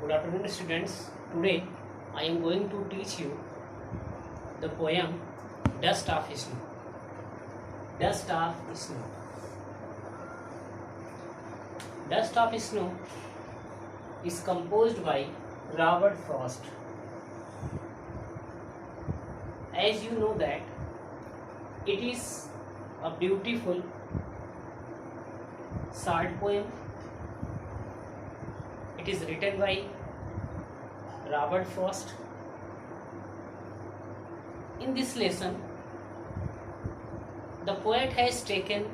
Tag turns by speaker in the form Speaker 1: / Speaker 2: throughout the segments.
Speaker 1: Good afternoon, students. Today I am going to teach you the poem Dust of Snow. Dust of Snow. Dust of Snow is composed by Robert Frost. As you know that it is a beautiful short poem. It is written by Robert Frost. In this lesson, the poet has taken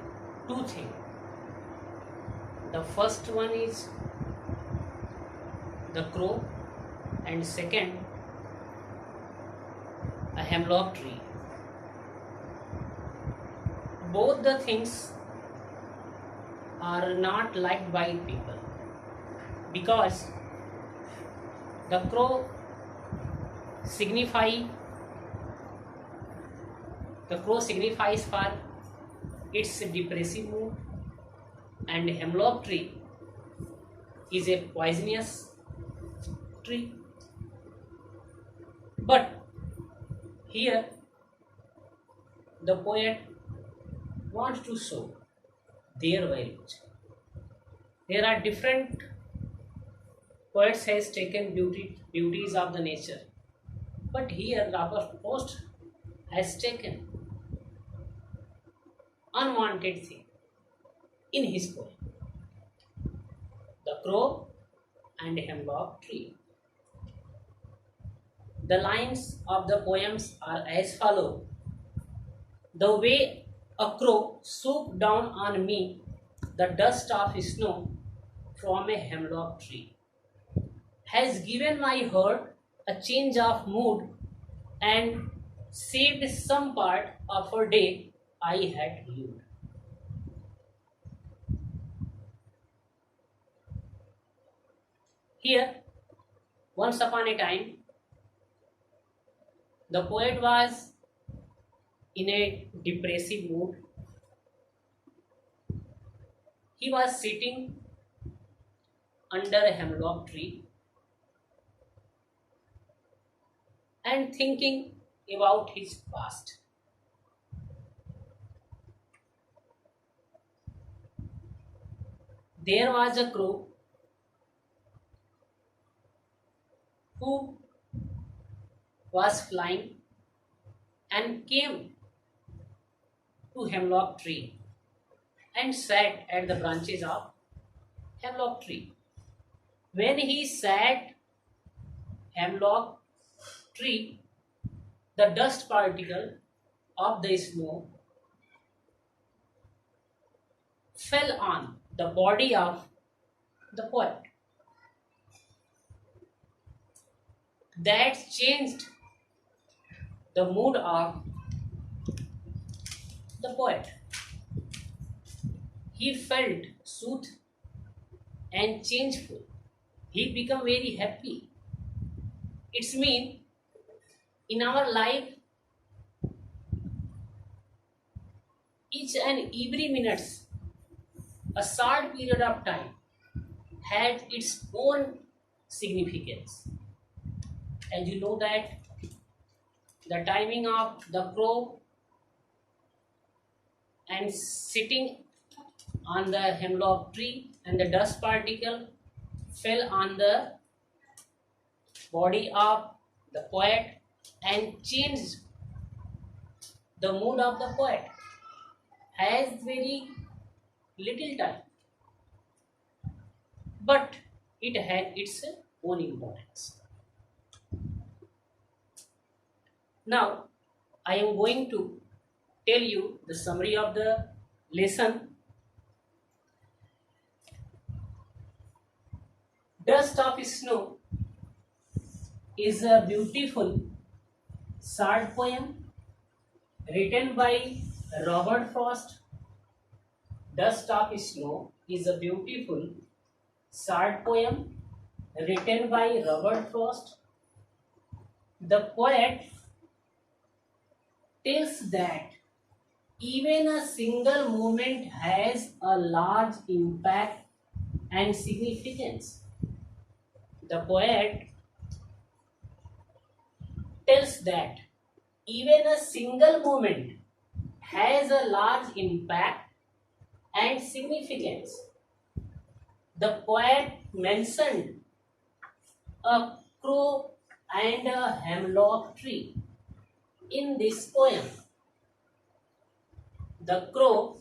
Speaker 1: two things. The first one is the crow, and second, a hemlock tree. Both the things are not liked by people because the crow signifies for its depressive mood, and hemlock tree is a poisonous tree. But here the poet wants to show their values. There are different poets has taken beauties of the nature, but here Robert Frost has taken unwanted thing in his poem, the crow and hemlock tree. The lines of the poems are as follow: the way a crow swooped down on me, the dust of snow from a hemlock tree has given my heart a change of mood and saved some part of a day I had lived. Here, once upon a time, the poet was in a depressive mood. He was sitting under a hemlock tree and thinking about his past. There was a crow who was flying and came to hemlock tree and sat at the branches of hemlock tree. When he sat hemlock tree, the dust particle of the snow fell on the body of the poet. That changed the mood of the poet. He felt soothed and changeful. He became very happy. It's mean in our life, each and every minutes, a short period of time had its own significance. As you know that the timing of the crow and sitting on the hemlock tree and the dust particle fell on the body of the poet and changed the mood of the poet has very little time, but it had its own importance. Now I am going to tell you the summary of the lesson. Dust of Snow is a beautiful short poem written by Robert Frost. Dust of Snow is a beautiful short poem written by Robert Frost. The poet tells that even a single moment has a large impact and significance. The poet tells that even a single moment has a large impact and significance. The poet mentioned a crow and a hemlock tree in this poem. The crow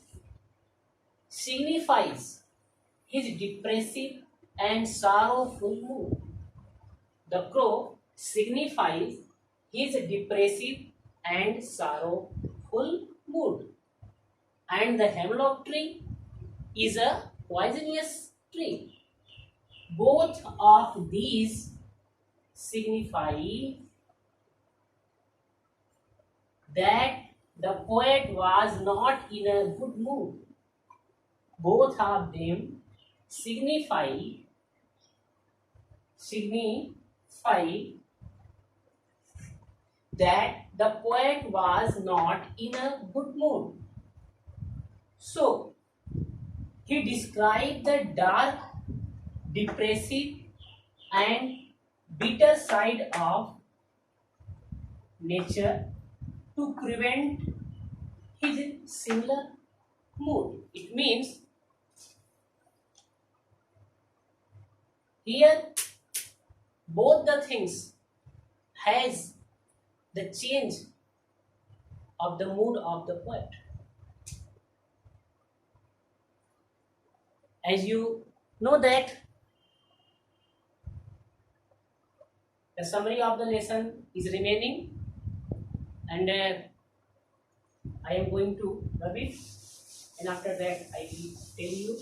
Speaker 1: signifies his depressive and sorrowful mood. The crow signifies his depressive and sorrowful mood. And the hemlock tree is a poisonous tree. Both of these signify that the poet was not in a good mood. Both of them signify that the poet was not in a good mood. So he described the dark, depressive, and bitter side of nature to prevent his similar mood. It means here both the things has the change of the mood of the poet. As you know that the summary of the lesson is remaining, and I am going to rub it, and after that I will tell you.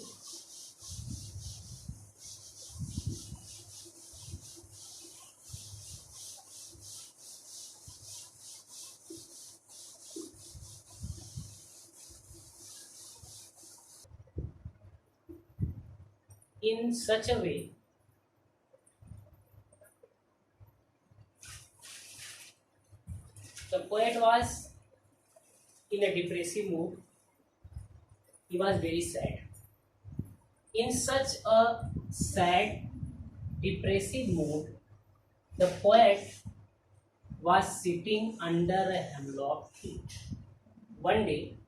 Speaker 1: In such a way the poet was in a depressive mood. He was very sad. In such a sad, depressive mood, the poet was sitting under a hemlock tree. One day,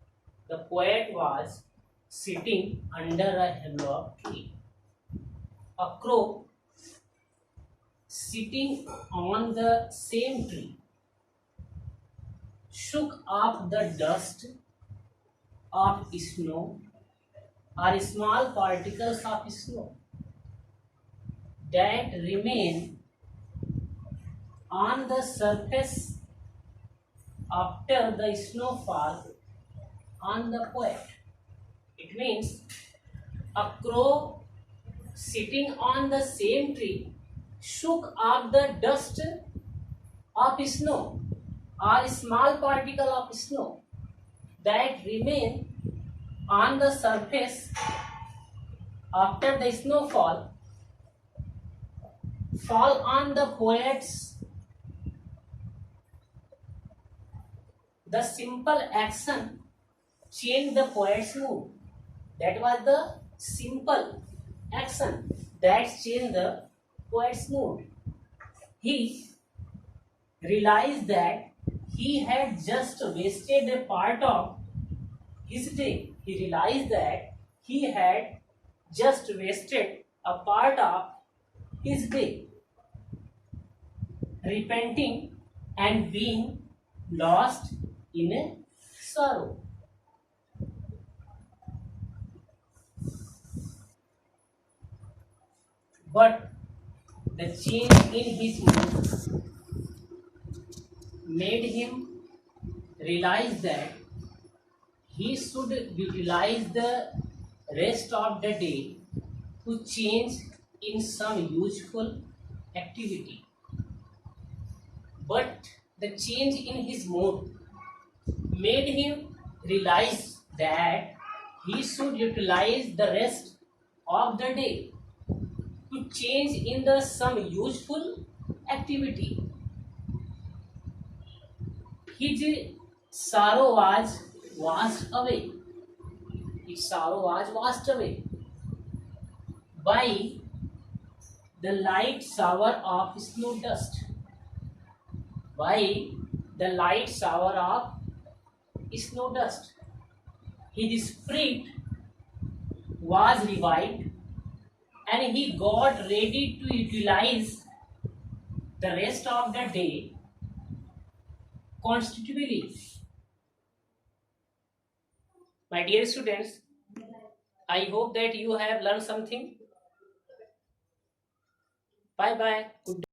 Speaker 1: the poet was sitting under a hemlock tree. A crow sitting on the same tree shook off the dust of snow or small particles of snow that remain on the surface after the snowfall on the poet. It means a crow sitting on the same tree shook off the dust of snow or small particle of snow that remain on the surface after the snowfall fall on the poet's. The simple action changed the poet's mood. That was the simple action that changed the poet's mood. He realized that he had just wasted a part of his day. He realized that he had just wasted a part of his day, repenting and being lost in a sorrow. But the change in his mood made him realize that he should utilize the rest of the day to change in some useful activity. But the change in his mood made him realize that he should utilize the rest of the day to change in the some useful activity. His sorrow was washed away. His sorrow was washed away by the light shower of snow dust. By the light shower of snow dust, his spirit was revived and he got ready to utilize the rest of the day constructively. My dear students, I hope that you have learned something. Bye bye. Good